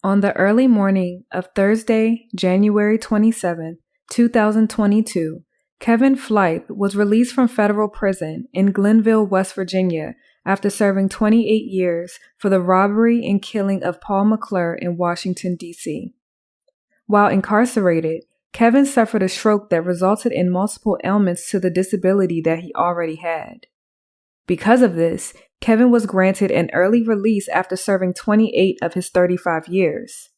On the early morning of Thursday, January 27, 2022, Kevin Flythe was released from federal prison in Glenville, West Virginia, after serving 28 years for the robbery and killing of Paul McClure in Washington, D.C. While incarcerated, Kevin suffered a stroke that resulted in multiple ailments to the disability that he already had. Because of this, Kevin was granted an early release after serving 28 of his 35 years.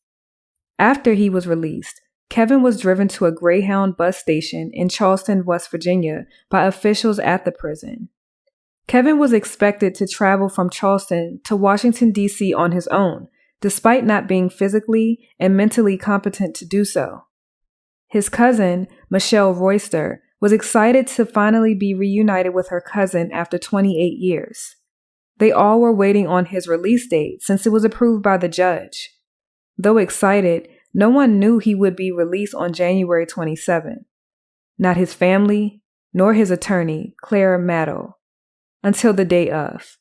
After he was released, Kevin was driven to a Greyhound bus station in Charleston, West Virginia, by officials at the prison. Kevin was expected to travel from Charleston to Washington, D.C. on his own, despite not being physically and mentally competent to do so. His cousin, Michelle Royster, was excited to finally be reunited with her cousin after 28 years. They all were waiting on his release date since it was approved by the judge. Though excited, no one knew he would be released on January 27. Not his family, nor his attorney, Claire Maddow, until the day of.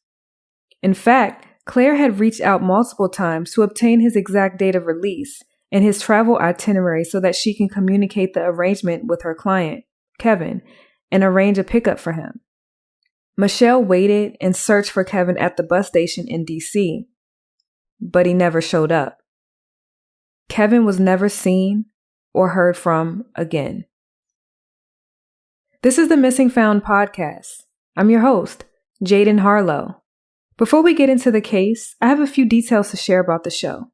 In fact, Claire had reached out multiple times to obtain his exact date of release and his travel itinerary so that she can communicate the arrangement with her client, Kevin, and arrange a pickup for him. Michelle waited and searched for Kevin at the bus station in D.C., but he never showed up. Kevin was never seen or heard from again. This is the Missing Found podcast. I'm your host, Jaden Harlow. Before we get into the case, I have a few details to share about the show.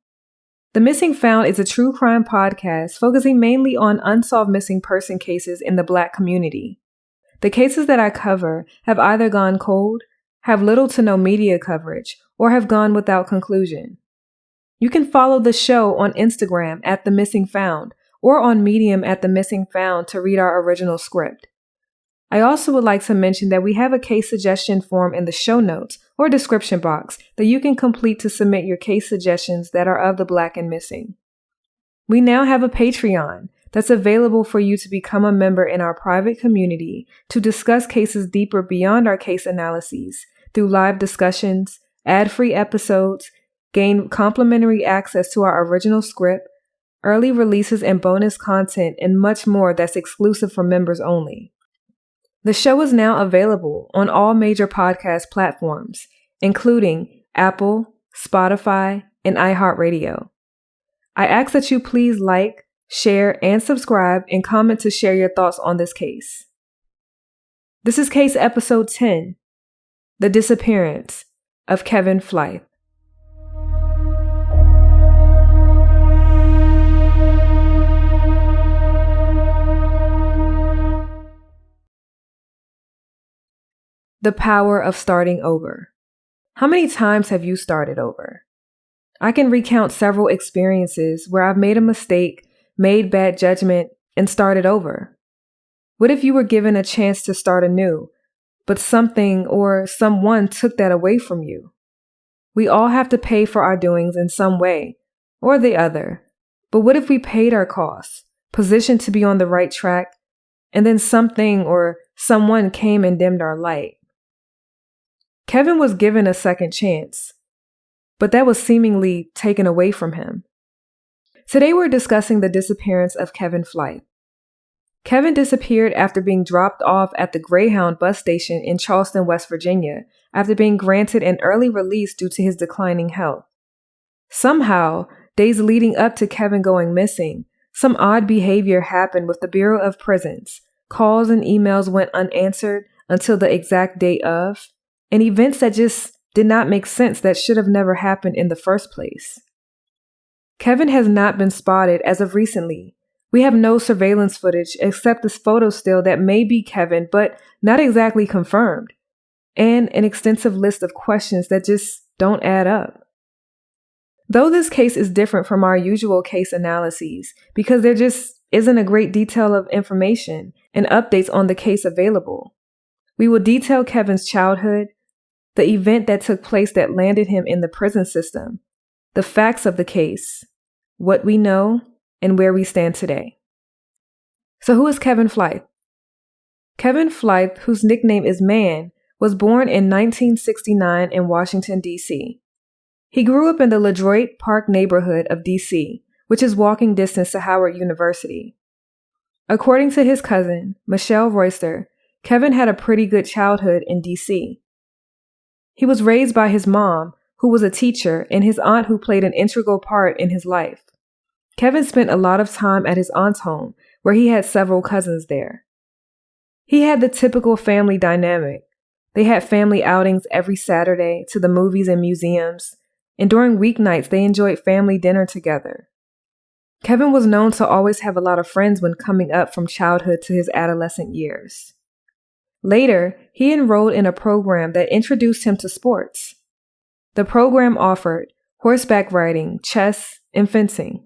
The Missing Found is a true crime podcast focusing mainly on unsolved missing person cases in the Black community. The cases that I cover have either gone cold, have little to no media coverage, or have gone without conclusion. You can follow the show on Instagram at The Missing Found or on Medium at The Missing Found to read our original script. I also would like to mention that we have a case suggestion form in the show notes or description box that you can complete to submit your case suggestions that are of the Black and missing. We now have a Patreon that's available for you to become a member in our private community to discuss cases deeper beyond our case analyses through live discussions, ad-free episodes, gain complimentary access to our original script, early releases and bonus content, and much more that's exclusive for members only. The show is now available on all major podcast platforms, including Apple, Spotify, and iHeartRadio. I ask that you please like, share, and subscribe and comment to share your thoughts on this case. This is case episode 10, The Disappearance of Kevin Flythe. The power of starting over. How many times have you started over? I can recount several experiences where I've made a mistake, made bad judgment, and started over. What if you were given a chance to start anew, but something or someone took that away from you? We all have to pay for our doings in some way or the other. But what if we paid our costs, positioned to be on the right track, and then something or someone came and dimmed our light? Kevin was given a second chance, but that was seemingly taken away from him. Today we're discussing the disappearance of Kevin Flythe. Kevin disappeared after being dropped off at the Greyhound bus station in Charleston, West Virginia, after being granted an early release due to his declining health. Somehow, days leading up to Kevin going missing, some odd behavior happened with the Bureau of Prisons. Calls and emails went unanswered until the exact date of, and events that just did not make sense that should have never happened in the first place. Kevin has not been spotted as of recently. We have no surveillance footage except this photo still that may be Kevin, but not exactly confirmed, and an extensive list of questions that just don't add up. Though this case is different from our usual case analyses because there just isn't a great detail of information and updates on the case available, we will detail Kevin's childhood, the event that took place that landed him in the prison system, the facts of the case, what we know, and where we stand today. So who is Kevin Flythe? Kevin Flythe, whose nickname is Man, was born in 1969 in Washington, D.C. He grew up in the LaDroit Park neighborhood of D.C., which is walking distance to Howard University. According to his cousin, Michelle Royster, Kevin had a pretty good childhood in D.C. He was raised by his mom, who was a teacher, and his aunt who played an integral part in his life. Kevin spent a lot of time at his aunt's home, where he had several cousins there. He had the typical family dynamic. They had family outings every Saturday to the movies and museums, and during weeknights they enjoyed family dinner together. Kevin was known to always have a lot of friends when coming up from childhood to his adolescent years. Later, he enrolled in a program that introduced him to sports. The program offered horseback riding, chess, and fencing.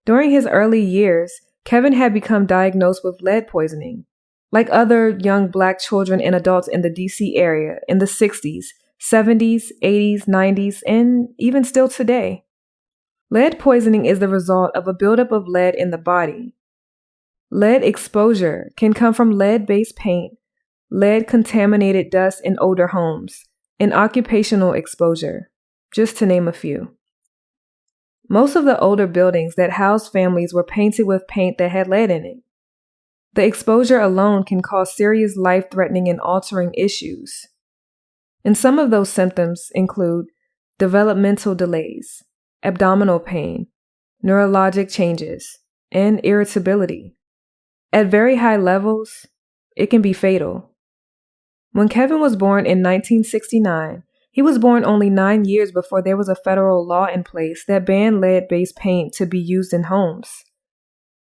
During his early years, Kevin had become diagnosed with lead poisoning, like other young Black children and adults in the D.C. area in the 60s, 70s, 80s, 90s, and even still today. Lead poisoning is the result of a buildup of lead in the body. Lead exposure can come from lead-based paint, lead-contaminated dust in older homes, and occupational exposure, just to name a few. Most of the older buildings that housed families were painted with paint that had lead in it. The exposure alone can cause serious life-threatening and altering issues. And some of those symptoms include developmental delays, abdominal pain, neurologic changes, and irritability. At very high levels, it can be fatal. When Kevin was born in 1969, he was born only 9 years before there was a federal law in place that banned lead-based paint to be used in homes.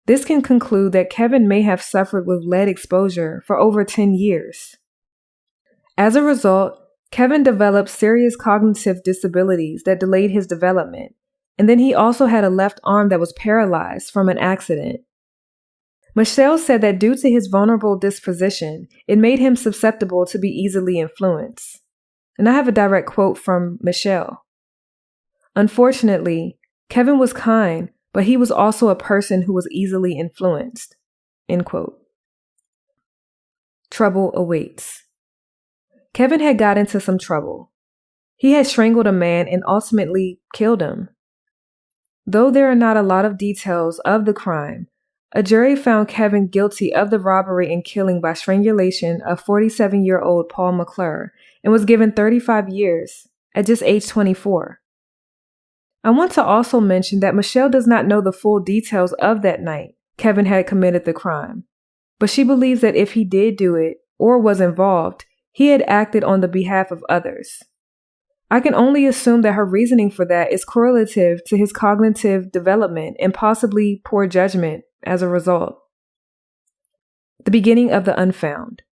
This can conclude that Kevin may have suffered with lead exposure for over 10 years. As a result, Kevin developed serious cognitive disabilities that delayed his development, and then he also had a left arm that was paralyzed from an accident. Michelle said that due to his vulnerable disposition, it made him susceptible to be easily influenced. And I have a direct quote from Michelle. Unfortunately, Kevin was kind, but he was also a person who was easily influenced. End quote. Trouble awaits. Kevin had got into some trouble. He had strangled a man and ultimately killed him. Though there are not a lot of details of the crime, a jury found Kevin guilty of the robbery and killing by strangulation of 47-year-old Paul McClure and was given 35 years at just age 24. I want to also mention that Michelle does not know the full details of that night Kevin had committed the crime, but she believes that if he did do it or was involved, he had acted on the behalf of others. I can only assume that her reasoning for that is correlative to his cognitive development and possibly poor judgment as a result. The beginning of the unfound.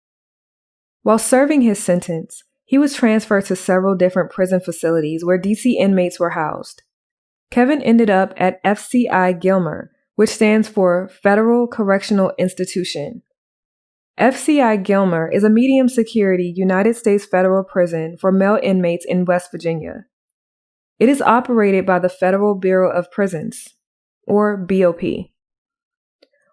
While serving his sentence, he was transferred to several different prison facilities where DC inmates were housed. Kevin ended up at FCI Gilmer, which stands for Federal Correctional Institution. FCI Gilmer is a medium-security United States federal prison for male inmates in West Virginia. It is operated by the Federal Bureau of Prisons, or BOP.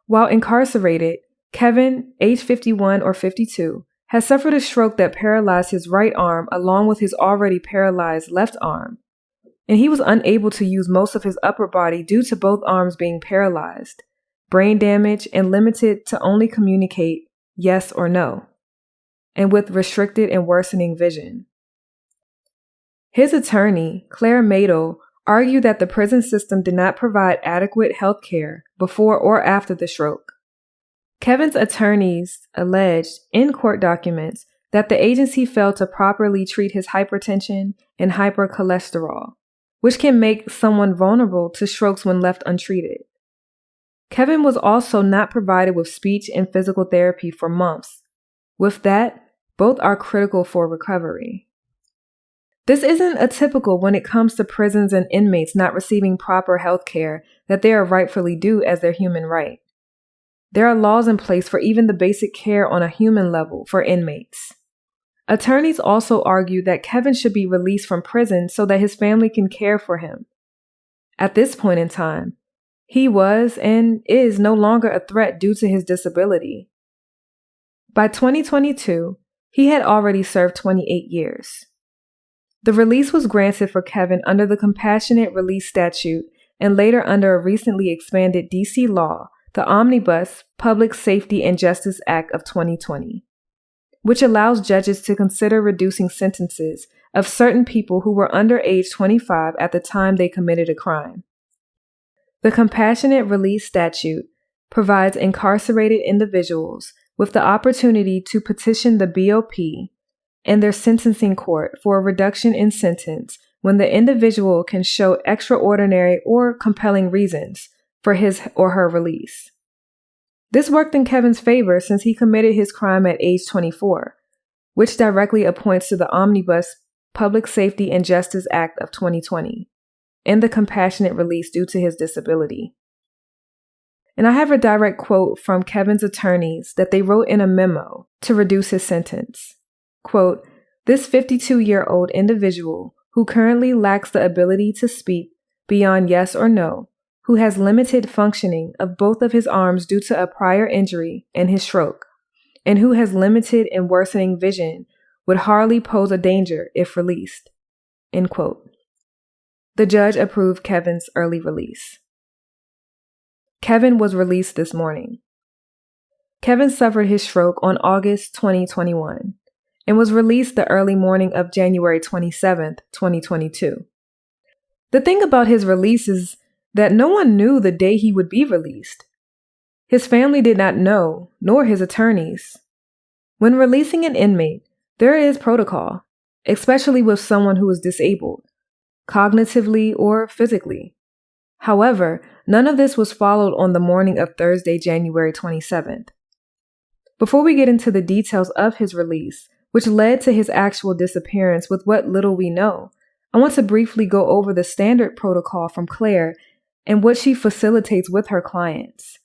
While incarcerated, Kevin, age 51 or 52, had suffered a stroke that paralyzed his right arm along with his already paralyzed left arm, and he was unable to use most of his upper body due to both arms being paralyzed, brain damage, and limited to only communicate yes or no, and with restricted and worsening vision. His attorney, Claire Madel, argued that the prison system did not provide adequate health care before or after the stroke. Kevin's attorneys alleged in court documents that the agency failed to properly treat his hypertension and hypercholesterol, which can make someone vulnerable to strokes when left untreated. Kevin was also not provided with speech and physical therapy for months. With that, both are critical for recovery. This isn't atypical when it comes to prisons and inmates not receiving proper health care that they are rightfully due as their human right. There are laws in place for even the basic care on a human level for inmates. Attorneys also argue that Kevin should be released from prison so that his family can care for him. At this point in time, he was and is no longer a threat due to his disability. By 2022, he had already served 28 years. The release was granted for Kevin under the Compassionate Release Statute and later under a recently expanded D.C. law, the Omnibus Public Safety and Justice Act of 2020, which allows judges to consider reducing sentences of certain people who were under age 25 at the time they committed a crime. The Compassionate Release Statute provides incarcerated individuals with the opportunity to petition the BOP and their sentencing court for a reduction in sentence when the individual can show extraordinary or compelling reasons for his or her release. This worked in Kevin's favor since he committed his crime at age 24, which directly appoints to the Omnibus Public Safety and Justice Act of 2020 and the compassionate release due to his disability. And I have a direct quote from Kevin's attorneys that they wrote in a memo to reduce his sentence. Quote, "This 52-year-old individual who currently lacks the ability to speak beyond yes or no, who has limited functioning of both of his arms due to a prior injury and his stroke, and who has limited and worsening vision would hardly pose a danger if released." End quote. The judge approved Kevin's early release. Kevin was released this morning. Kevin suffered his stroke on August 2021 and was released the early morning of January 27, 2022. The thing about his release is that no one knew the day he would be released. His family did not know, nor his attorneys. When releasing an inmate, there is protocol, especially with someone who is disabled, cognitively or physically. However, none of this was followed on the morning of Thursday, January 27th. Before we get into the details of his release, which led to his actual disappearance with what little we know, I want to briefly go over the standard protocol from Claire and what she facilitates with her clients.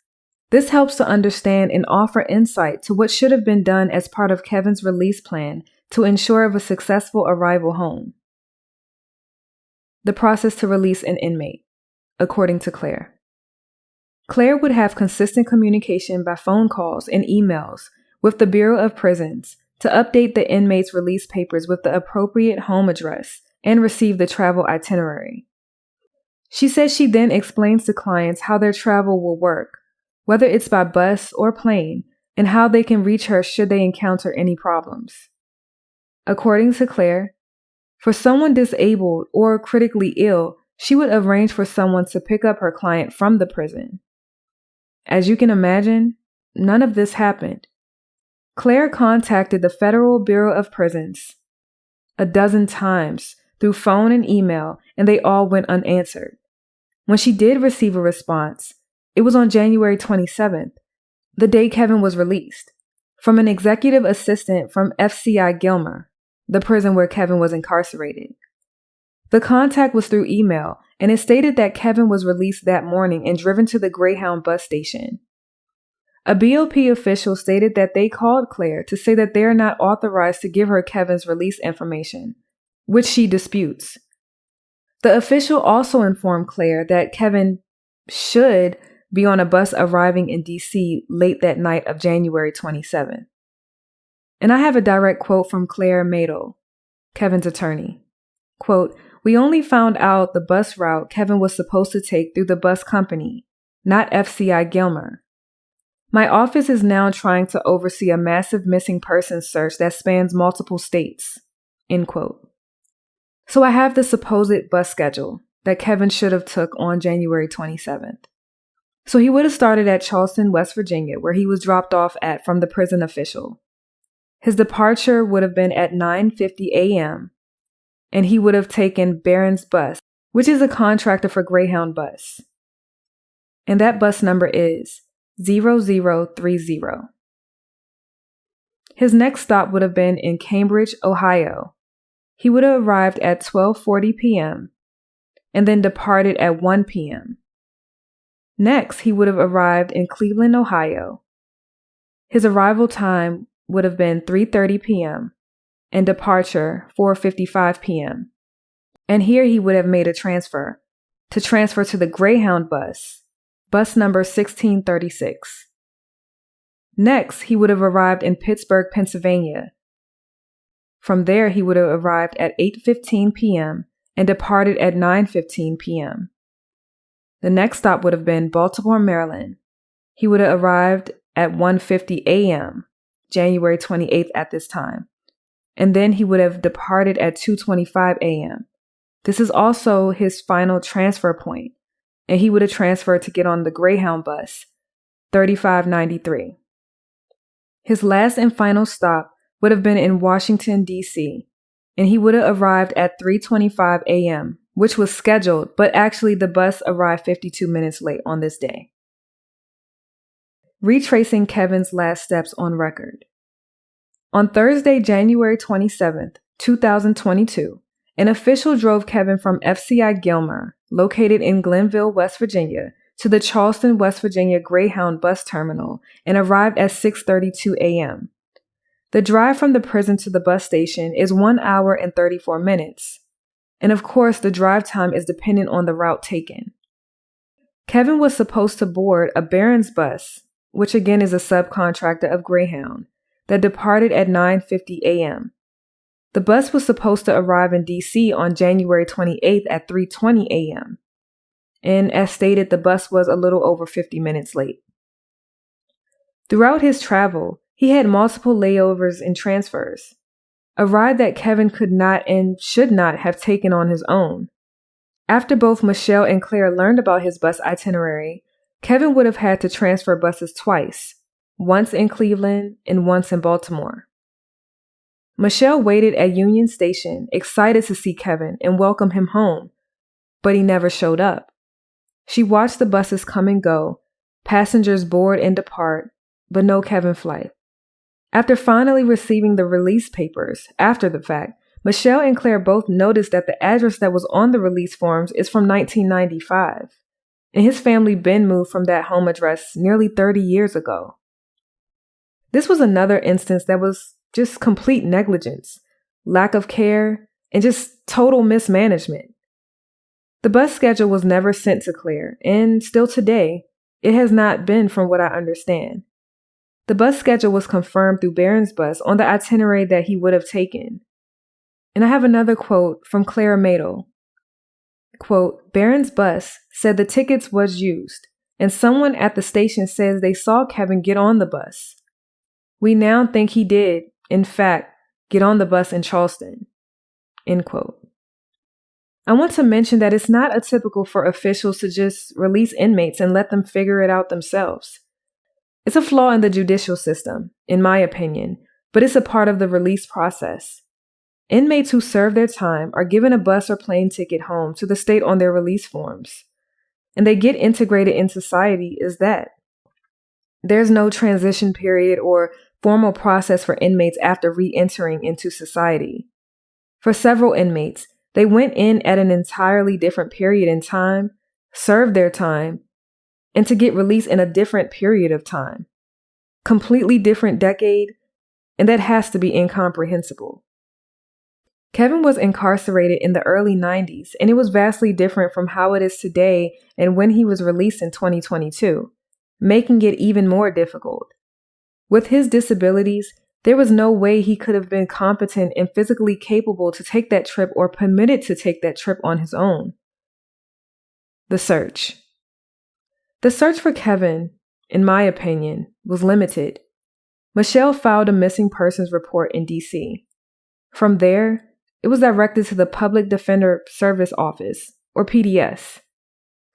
This helps to understand and offer insight to what should have been done as part of Kevin's release plan to ensure of a successful arrival home. The process to release an inmate, according to Claire. Claire would have consistent communication by phone calls and emails with the Bureau of Prisons to update the inmate's release papers with the appropriate home address and receive the travel itinerary. She says she then explains to clients how their travel will work, whether it's by bus or plane, and how they can reach her should they encounter any problems. According to Claire, for someone disabled or critically ill, she would arrange for someone to pick up her client from the prison. As you can imagine, none of this happened. Claire contacted the Federal Bureau of Prisons 12 times through phone and email, and they all went unanswered. When she did receive a response, it was on January 27th, the day Kevin was released, from an executive assistant from FCI Gilmer, the prison where Kevin was incarcerated. The contact was through email, and it stated that Kevin was released that morning and driven to the Greyhound bus station. A BOP official stated that they called Claire to say that they are not authorized to give her Kevin's release information, which she disputes. The official also informed Claire that Kevin should be on a bus arriving in D.C. late that night of January 27th. And I have a direct quote from Claire Madel, Kevin's attorney. Quote, "We only found out the bus route Kevin was supposed to take through the bus company, not FCI Gilmer. My office is now trying to oversee a massive missing persons search that spans multiple states." End quote. So I have the supposed bus schedule that Kevin should have took on January 27th. So he would have started at Charleston, West Virginia, where he was dropped off at from the prison official. His departure would have been at 9:50 a.m., and he would have taken Barron's bus, which is a contractor for Greyhound bus. And that bus number is 0030. His next stop would have been in Cambridge, Ohio. He would have arrived at 12:40 p.m. and then departed at 1 p.m. Next, he would have arrived in Cleveland, Ohio. His arrival time would have been 3:30 p.m. and departure 4:55 p.m. And here he would have made a transfer to the Greyhound bus number 1636. Next, he would have arrived in Pittsburgh, Pennsylvania From there, he would have arrived at 8:15 p.m. and departed at 9:15 p.m. The next stop would have been Baltimore, Maryland. He would have arrived at 1:50 a.m., January 28th at this time. And then he would have departed at 2:25 a.m. This is also his final transfer point, and he would have transferred to get on the Greyhound bus, 3593. His last and final stop would have been in Washington, D.C., and he would have arrived at 3:25 a.m., which was scheduled, but actually the bus arrived 52 minutes late on this day. Retracing Kevin's last steps on record. On Thursday, January 27th, 2022, an official drove Kevin from FCI Gilmer, located in Glenville, West Virginia, to the Charleston, West Virginia Greyhound bus terminal and arrived at 6:32 a.m. The drive from the prison to the bus station is 1 hour and 34 minutes. And of course, the drive time is dependent on the route taken. Kevin was supposed to board a Barron's bus, which again is a subcontractor of Greyhound, that departed at 9:50 a.m. The bus was supposed to arrive in D.C. on January 28th at 3:20 a.m. And as stated, the bus was a little over 50 minutes late. Throughout his travel, he had multiple layovers and transfers, a ride that Kevin could not and should not have taken on his own. After both Michelle and Claire learned about his bus itinerary, Kevin would have had to transfer buses twice, once in Cleveland and once in Baltimore. Michelle waited at Union Station, excited to see Kevin and welcome him home, but he never showed up. She watched the buses come and go, passengers board and depart, but no Kevin Flythe. After finally receiving the release papers, after the fact, Michelle and Claire both noticed that the address that was on the release forms is from 1995, and his family been moved from that home address nearly 30 years ago. This was another instance that was just complete negligence, lack of care, and just total mismanagement. The bus schedule was never sent to Claire, and still today, it has not been from what I understand. The bus schedule was confirmed through Barron's bus on the itinerary that he would have taken. And I have another quote from Clara Madel. Quote, Barron's bus said the tickets was used, and someone at the station says they saw Kevin get on the bus. We now think he did, in fact, get on the bus in Charleston. End quote. I want to mention that it's not atypical for officials to just release inmates and let them figure it out themselves. It's a flaw in the judicial system, in my opinion, but it's a part of the release process. Inmates who serve their time are given a bus or plane ticket home to the state on their release forms, and they get integrated in society as that. There's no transition period or formal process for inmates after re-entering into society. For several inmates, they went in at an entirely different period in time, served their time, and to get released in a different period of time. Completely different decade, and that has to be incomprehensible. Kevin was incarcerated in the early 90s, and it was vastly different from how it is today and when he was released in 2022, making it even more difficult. With his disabilities, there was no way he could have been competent and physically capable to take that trip or permitted to take that trip on his own. The search. The search for Kevin, in my opinion, was limited. Michelle filed a missing persons report in D.C. From there, it was directed to the Public Defender Service Office, or PDS.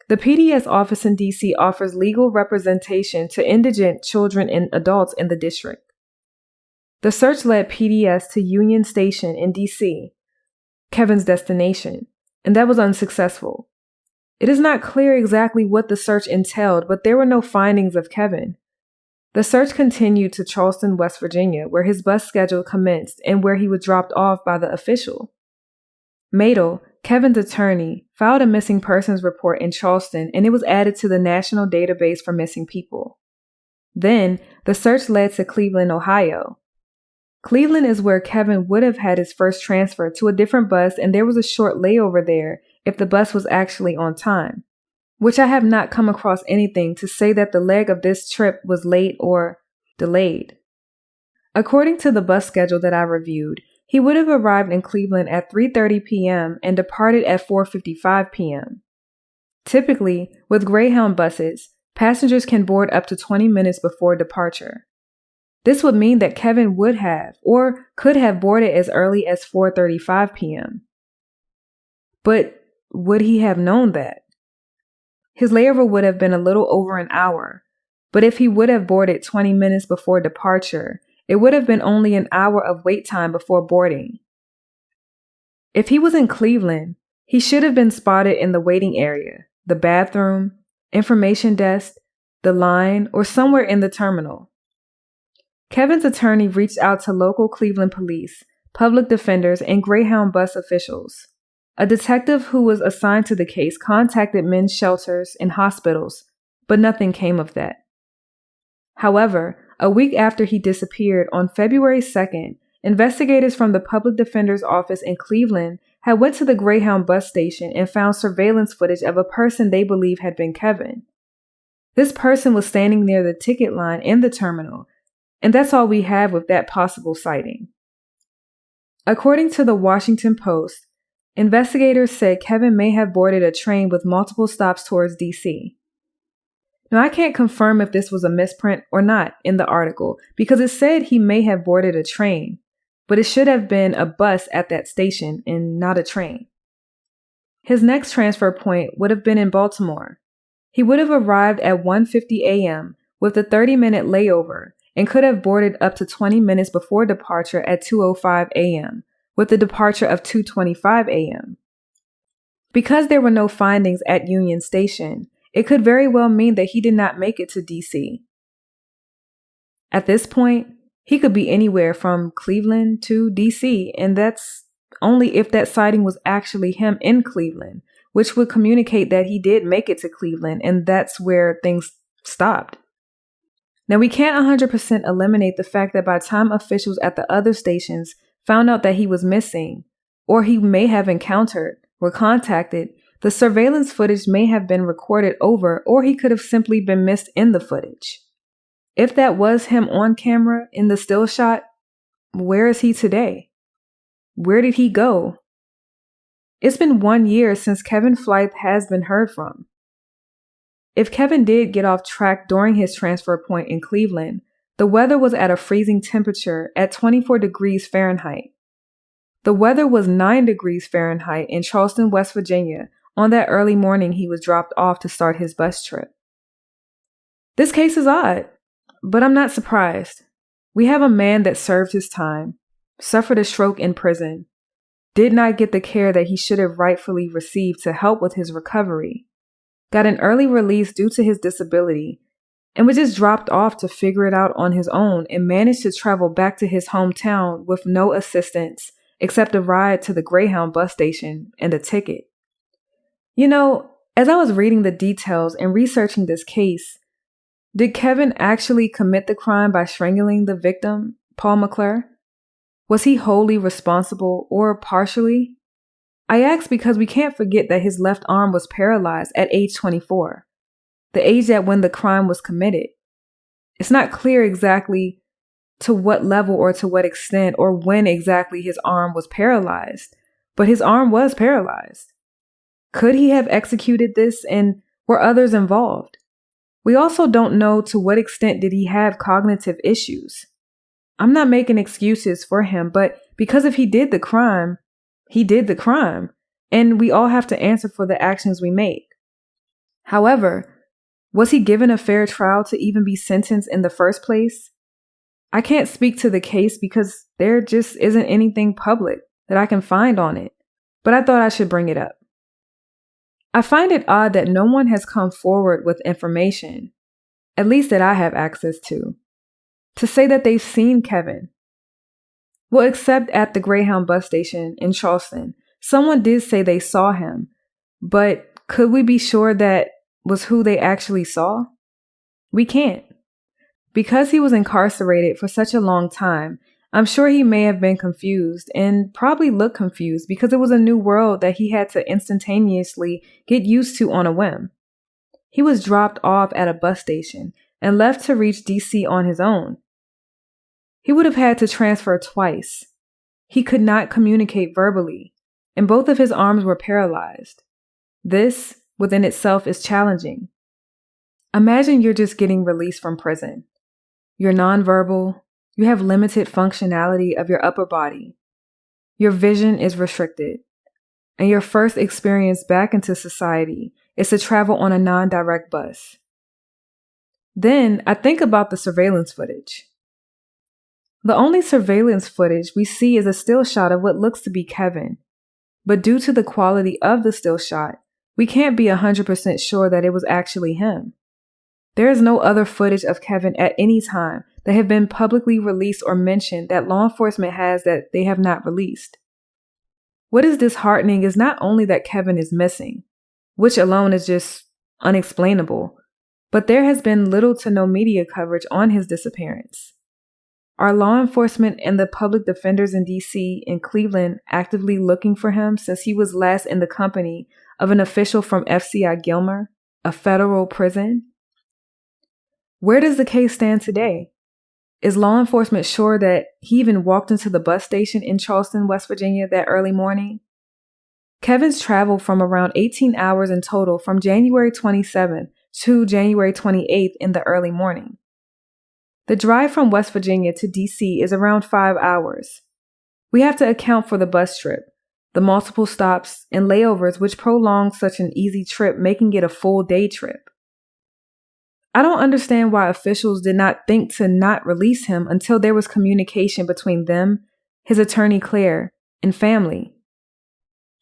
The PDS office in D.C. offers legal representation to indigent children and adults in the district. The search led PDS to Union Station in D.C., Kevin's destination, and that was unsuccessful. It is not clear exactly what the search entailed, but there were no findings of Kevin. The search continued to Charleston, West Virginia, where his bus schedule commenced and where he was dropped off by the official. Madel, Kevin's attorney, filed a missing persons report in Charleston, and it was added to the National Database for Missing People. Then, the search led to Cleveland, Ohio. Cleveland is where Kevin would have had his first transfer to a different bus, and there was a short layover there if the bus was actually on time, which I have not come across anything to say that the leg of this trip was late or delayed. According to the bus schedule that I reviewed, He would have arrived in Cleveland at 3:30 p.m. and departed at 4:55 p.m. Typically, with Greyhound buses, passengers can board up to 20 minutes before departure. This would mean that Kevin would have or could have boarded as early as 4:35 p.m. But would he have known that? His layover would have been a little over an hour, but if he would have boarded 20 minutes before departure, it would have been only an hour of wait time before boarding. If he was in Cleveland, he should have been spotted in the waiting area, the bathroom, information desk, the line, or somewhere in the terminal. Kevin's attorney reached out to local Cleveland police, public defenders, and Greyhound bus officials. A detective who was assigned to the case contacted men's shelters and hospitals, but nothing came of that. However, a week after he disappeared on February 2nd, investigators from the public defender's office in Cleveland had went to the Greyhound bus station and found surveillance footage of a person they believe had been Kevin. This person was standing near the ticket line in the terminal, and that's all we have with that possible sighting. According to the Washington Post, investigators said Kevin may have boarded a train with multiple stops towards D.C. Now, I can't confirm if this was a misprint or not in the article because it said he may have boarded a train, but it should have been a bus at that station and not a train. His next transfer point would have been in Baltimore. He would have arrived at 1:50 a.m. with a 30-minute layover and could have boarded up to 20 minutes before departure at 2:05 a.m., with the departure of 2:25 a.m. Because there were no findings at Union Station, it could very well mean that he did not make it to D.C. At this point, he could be anywhere from Cleveland to D.C., and that's only if that sighting was actually him in Cleveland, which would communicate that he did make it to Cleveland, and that's where things stopped. Now, we can't 100% eliminate the fact that by the time officials at the other stations found out that he was missing, or he may have encountered, were contacted, the surveillance footage may have been recorded over, or he could have simply been missed in the footage. If that was him on camera in the still shot, where is he today? Where did he go? It's been 1 year since Kevin Flythe has been heard from. If Kevin did get off track during his transfer point in Cleveland, the weather was at a freezing temperature at 24 degrees Fahrenheit. The weather was 9 degrees Fahrenheit in Charleston, West Virginia, on that early morning he was dropped off to start his bus trip. This case is odd, but I'm not surprised. We have a man that served his time, suffered a stroke in prison, did not get the care that he should have rightfully received to help with his recovery, got an early release due to his disability, and was just dropped off to figure it out on his own and managed to travel back to his hometown with no assistance except a ride to the Greyhound bus station and a ticket. You know, as I was reading the details and researching this case, did Kevin actually commit the crime by strangling the victim, Paul McClure? Was he wholly responsible or partially? I ask because we can't forget that his left arm was paralyzed at age 24, the age at when the crime was committed. It's not clear exactly to what level or to what extent or when exactly his arm was paralyzed, but his arm was paralyzed. Could he have executed this, and were others involved? We also don't know to what extent did he have cognitive issues. I'm not making excuses for him, but because if he did the crime, he did the crime, and we all have to answer for the actions we make. However, was he given a fair trial to even be sentenced in the first place? I can't speak to the case because there just isn't anything public that I can find on it, but I thought I should bring it up. I find it odd that no one has come forward with information, at least that I have access to say that they've seen Kevin. Well, except at the Greyhound bus station in Charleston, someone did say they saw him, but could we be sure that was who they actually saw? We can't. Because he was incarcerated for such a long time, I'm sure he may have been confused and probably looked confused because it was a new world that he had to instantaneously get used to on a whim. He was dropped off at a bus station and left to reach DC on his own. He would have had to transfer twice. He could not communicate verbally, and both of his arms were paralyzed. This, within itself, is challenging. Imagine you're just getting released from prison. You're nonverbal, you have limited functionality of your upper body. Your vision is restricted, and your first experience back into society is to travel on a non-direct bus. Then I think about the surveillance footage. The only surveillance footage we see is a still shot of what looks to be Kevin, but due to the quality of the still shot, we can't be 100% sure that it was actually him. There is no other footage of Kevin at any time that have been publicly released or mentioned that law enforcement has that they have not released. What is disheartening is not only that Kevin is missing, which alone is just unexplainable, but there has been little to no media coverage on his disappearance. Are law enforcement and the public defenders in DC and Cleveland actively looking for him since he was last in the company of an official from FCI Gilmer, a federal prison? Where does the case stand today? Is law enforcement sure that he even walked into the bus station in Charleston, West Virginia that early morning? Kevin's traveled from around 18 hours in total from January 27th to January 28th in the early morning. The drive from West Virginia to DC is around 5 hours. We have to account for the bus trip, the multiple stops and layovers which prolong such an easy trip, making it a full day trip. I don't understand why officials did not think to not release him until there was communication between them, his attorney Claire, and family.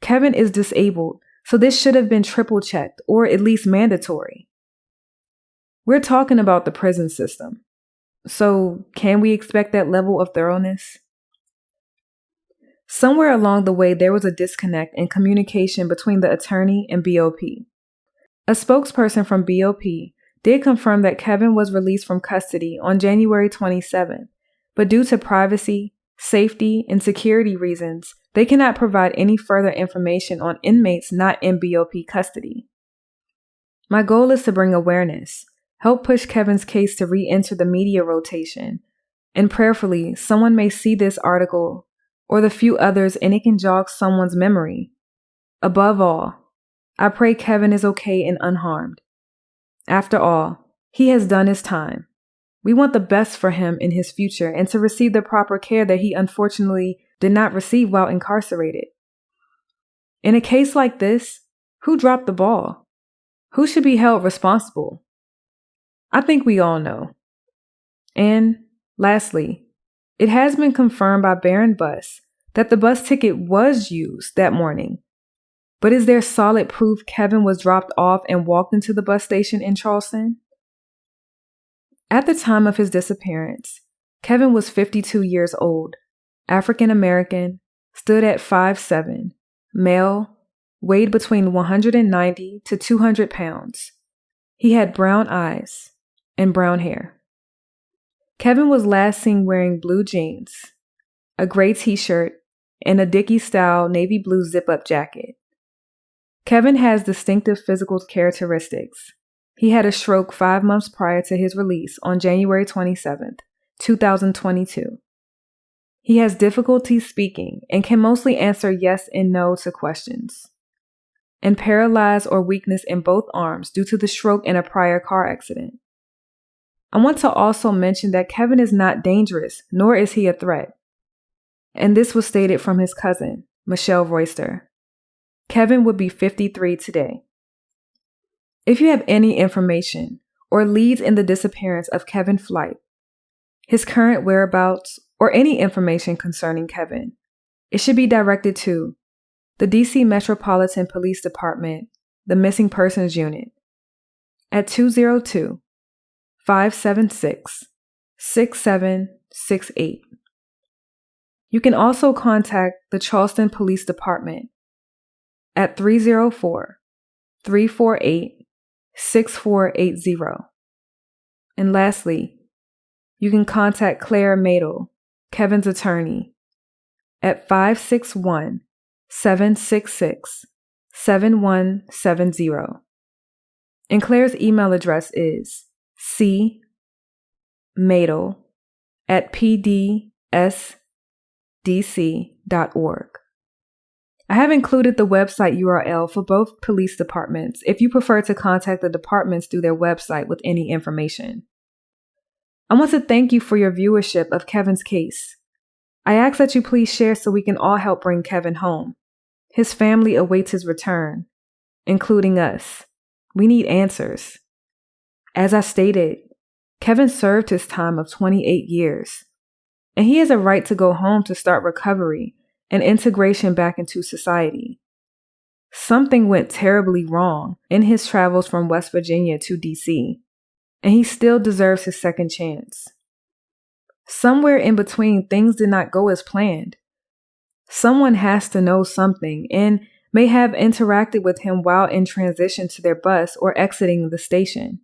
Kevin is disabled, so this should have been triple checked or at least mandatory. We're talking about the prison system. So, can we expect that level of thoroughness? Somewhere along the way, there was a disconnect in communication between the attorney and BOP. A spokesperson from BOP did confirm that Kevin was released from custody on January 27th, but due to privacy, safety, and security reasons, they cannot provide any further information on inmates not in BOP custody. My goal is to bring awareness, help push Kevin's case to re-enter the media rotation, and prayerfully, someone may see this article or the few others and it can jog someone's memory. Above all, I pray Kevin is okay and unharmed. After all, he has done his time. We want the best for him in his future and to receive the proper care that he unfortunately did not receive while incarcerated. In a case like this, who dropped the ball? Who should be held responsible? I think we all know. And lastly, it has been confirmed by Baron Bus that the bus ticket was used that morning. But is there solid proof Kevin was dropped off and walked into the bus station in Charleston? At the time of his disappearance, Kevin was 52 years old, African American, stood at 5'7", male, weighed between 190 to 200 pounds. He had brown eyes and brown hair. Kevin was last seen wearing blue jeans, a gray t-shirt, and a Dickie-style navy blue zip-up jacket. Kevin has distinctive physical characteristics. He had a stroke 5 months prior to his release on January 27th, 2022. He has difficulty speaking and can mostly answer yes and no to questions, and paralyzed or weakness in both arms due to the stroke in a prior car accident. I want to also mention that Kevin is not dangerous, nor is he a threat. And this was stated from his cousin, Michelle Royster. Kevin would be 53 today. If you have any information or leads in the disappearance of Kevin Flythe, his current whereabouts, or any information concerning Kevin, it should be directed to the DC Metropolitan Police Department, the Missing Persons Unit, at 202-576-6768. You can also contact the Charleston Police Department at 304-348-6480. And lastly, you can contact Claire Madel, Kevin's attorney, at 561-766-7170. And Claire's email address is cmadel@pds I have included the website URL for both police departments if you prefer to contact the departments through their website with any information. I want to thank you for your viewership of Kevin's case. I ask that you please share so we can all help bring Kevin home. His family awaits his return, including us. We need answers. As I stated, Kevin served his time of 28 years, and he has a right to go home to start recovery and integration back into society. Something went terribly wrong in his travels from West Virginia to DC, and he still deserves his second chance. Somewhere in between, things did not go as planned. Someone has to know something and may have interacted with him while in transition to their bus or exiting the station.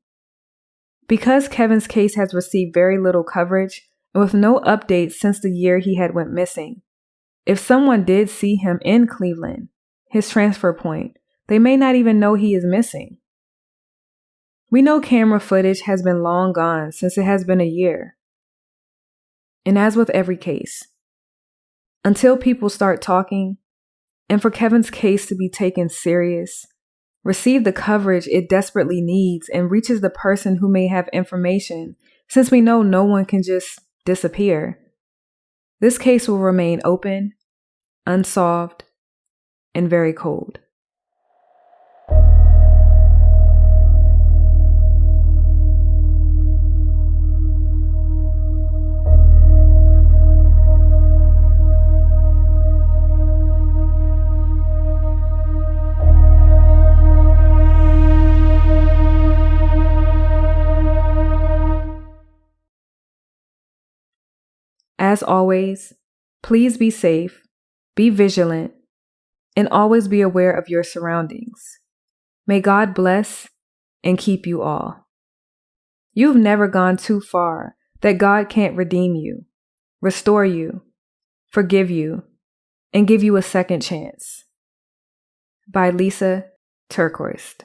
Because Kevin's case has received very little coverage and with no updates since the year he had went missing, if someone did see him in Cleveland, his transfer point, they may not even know he is missing. We know camera footage has been long gone since it has been a year. And as with every case, until people start talking, and for Kevin's case to be taken serious, receive the coverage it desperately needs, and reaches the person who may have information, since we know no one can just disappear, this case will remain open, unsolved, and very cold. As always, please be safe, be vigilant, and always be aware of your surroundings. May God bless and keep you all. You've never gone too far that God can't redeem you, restore you, forgive you, and give you a second chance. By Lisa Turquoise.